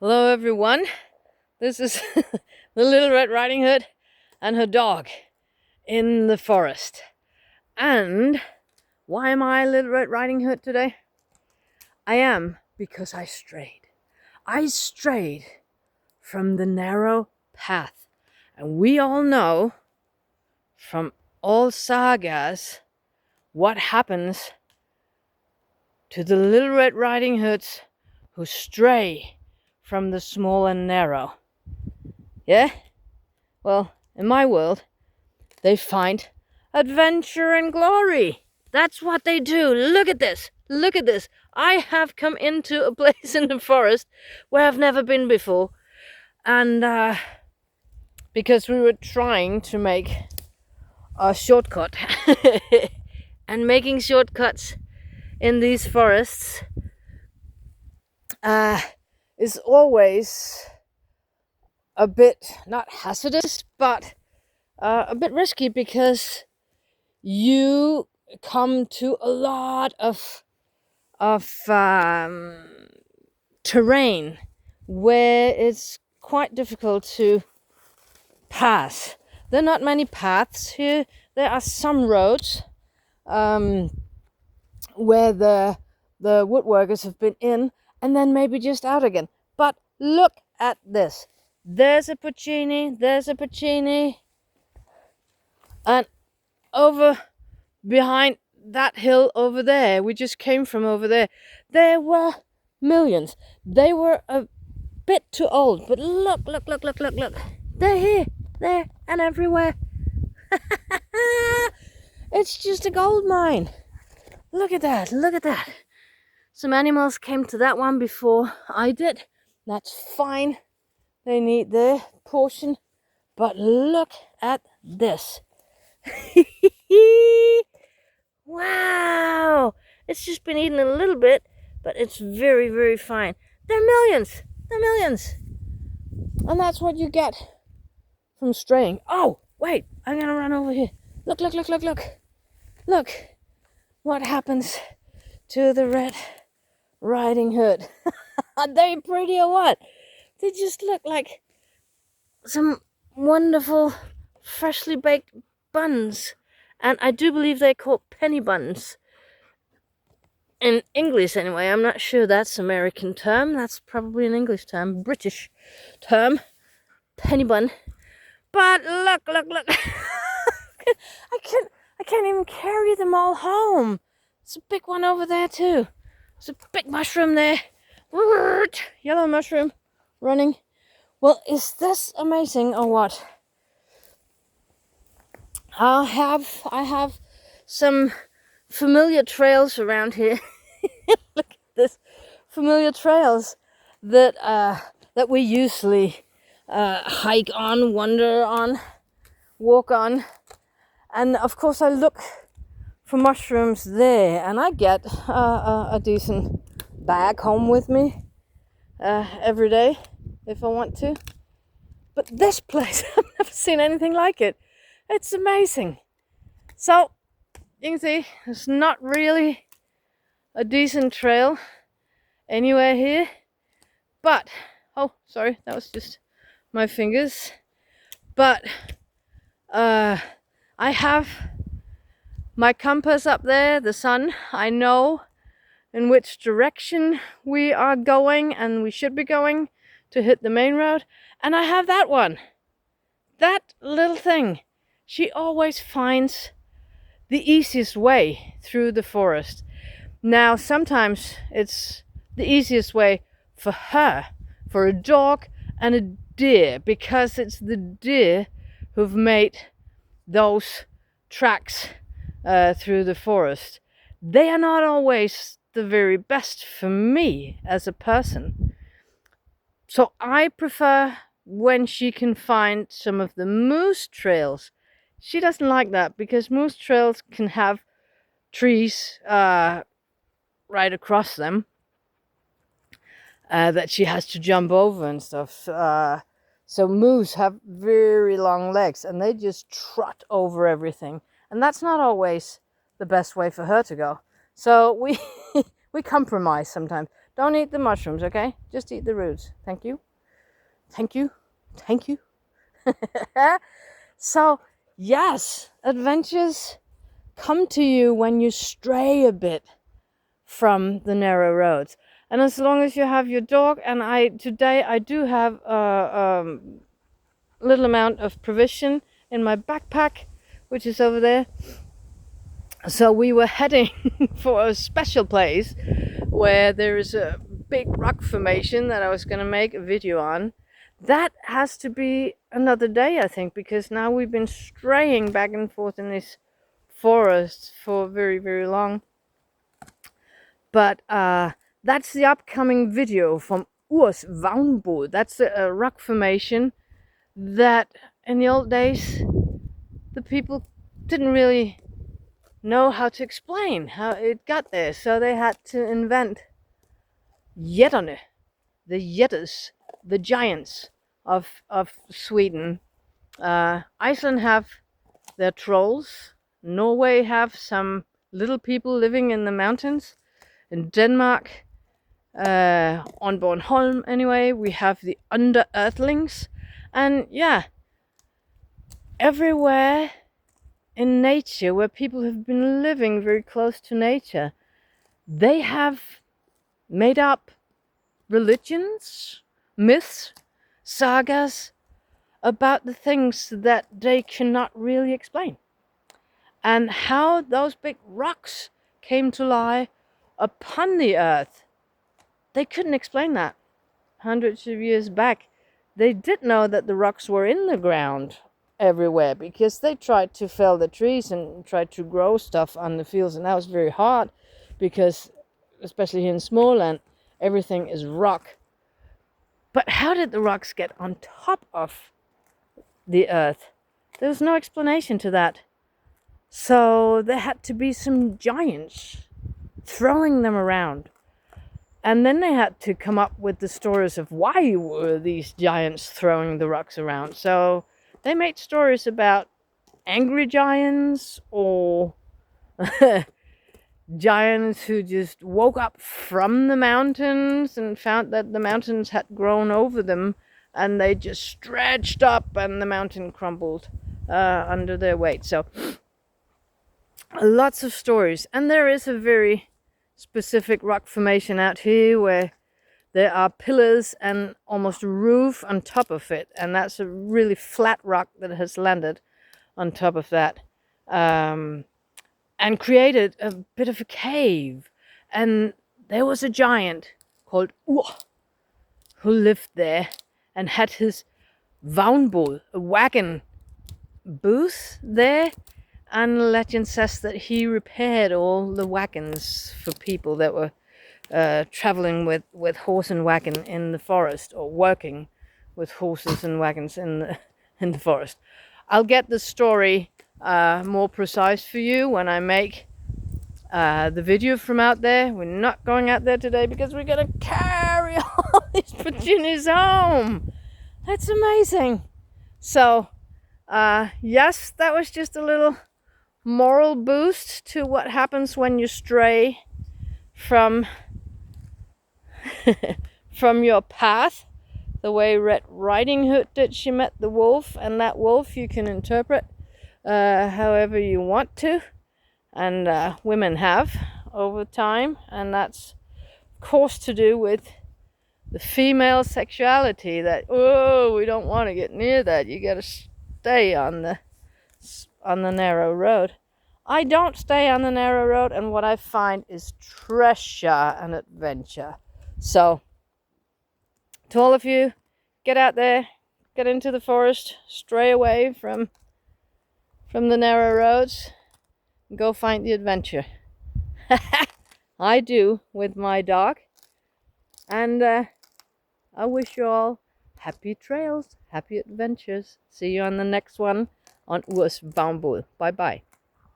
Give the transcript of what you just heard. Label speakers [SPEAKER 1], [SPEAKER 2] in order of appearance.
[SPEAKER 1] Hello everyone, this is the Little Red Riding Hood and her dog in the forest. And why am I Little Red Riding Hood today? I am because I strayed. I strayed from the narrow path. And we all know from all sagas what happens to the Little Red Riding Hoods who stray from the small and narrow. Yeah? Well, in my world, they find adventure and glory. That's what they do. Look at this. Look at this. I have come into a place in the forest where I've never been before. And because we were trying to make a shortcut. And making shortcuts in these forests is always a bit, not hazardous, but a bit risky, because you come to a lot of terrain where it's quite difficult to pass. There are not many paths here. There are some roads where the woodworkers have been in and then maybe just out again. But look at this. There's a porcini, and over behind that hill over there, we just came from over there, there were millions. They were a bit too old, but look. They're here, there, and everywhere. It's just a gold mine. Look at that. Some animals came to that one before I did. That's fine. They need their portion. But look at this. Wow! It's just been eaten a little bit, but it's very, very fine. They're millions. And that's what you get from straying. Oh, wait. I'm going to run over here. Look. Look what happens to the Red Riding Hood. Are they pretty or what? They just look like some wonderful freshly baked buns. And I do believe they're called penny buns. In English anyway. I'm not sure that's an American term. That's probably an English term. British term. Penny bun. But look. I can't even carry them all home. It's a big one over there too. There's a big mushroom there. Yellow mushroom running. Well, is this amazing or what? I have some familiar trails around here. Look at this. Familiar trails that we usually hike on, wander on, walk on. And of course I look for mushrooms there, and I get a decent bag home with me every day if I want to. But this place, I've never seen anything like it. It's amazing. So you can see there's not really a decent trail anywhere here. But, oh, sorry, that was just my fingers. But I have my compass up there, the sun. I know in which direction we are going and we should be going to hit the main road. And I have that one. That little thing. She always finds the easiest way through the forest. Now, sometimes it's the easiest way for her, for a dog and a deer, because it's the deer who've made those tracks through the forest. They are not always the very best for me as a person. So I prefer when she can find some of the moose trails. She doesn't like that because moose trails can have trees right across them that she has to jump over and stuff. So moose have very long legs and they just trot over everything. And that's not always the best way for her to go. So we compromise sometimes. Don't eat the mushrooms, okay? Just eat the roots. Thank you. Thank you. Thank you. So, yes, adventures come to you when you stray a bit from the narrow roads. And as long as you have your dog, and today I do have a little amount of provision in my backpack, which is over there. So we were heading for a special place where there is a big rock formation that I was going to make a video on. That has to be another day, I think, because now we've been straying back and forth in this forest for very, very long. But that's the upcoming video from Urs Vaunbo. That's a rock formation that in the old days the people didn't really know how to explain how it got there, so they had to invent jättarne, the jätters, the giants of Sweden. Iceland have their trolls. Norway have some little people living in the mountains. In Denmark, on Bornholm anyway, we have the under-earthlings. And yeah, everywhere in nature where people have been living very close to nature, they have made up religions, myths, sagas about the things that they cannot really explain. And how those big rocks came to lie upon the earth, they couldn't explain that. Hundreds of years back, they did know that the rocks were in the ground everywhere, because they tried to fell the trees and tried to grow stuff on the fields, and that was very hard because, especially here in Småland, everything is rock. But how did the rocks get on top of the earth? There was no explanation to that. So there had to be some giants throwing them around. And then they had to come up with the stories of why were these giants throwing the rocks around. So they made stories about angry giants, or giants who just woke up from the mountains and found that the mountains had grown over them, and they just stretched up and the mountain crumbled under their weight. So lots of stories. And there is a very specific rock formation out here where there are pillars and almost a roof on top of it, and that's a really flat rock that has landed on top of that, and created a bit of a cave. And there was a giant called Ur who lived there and had his Vaunbo, a wagon booth there. And legend says that he repaired all the wagons for people that were traveling with horse and wagon in the forest, or working with horses and wagons in the forest. I'll get the story more precise for you when I make the video from out there. We're not going out there today because we're going to carry all these porcinis home. That's amazing. So, yes, that was just a little moral boost to what happens when you stray from from your path, the way Red Riding Hood did. She met the wolf, and that wolf you can interpret however you want to, and women have over time, and that's of course to do with the female sexuality, that we don't want to get near that, you got to stay on the narrow road. I don't stay on the narrow road, and what I find is treasure and adventure. So, to all of you, get out there, get into the forest, stray away from the narrow roads, and go find the adventure. I do, with my dog. And I wish you all happy trails, happy adventures. See you on the next one on Urs Vaunbo. Bye bye.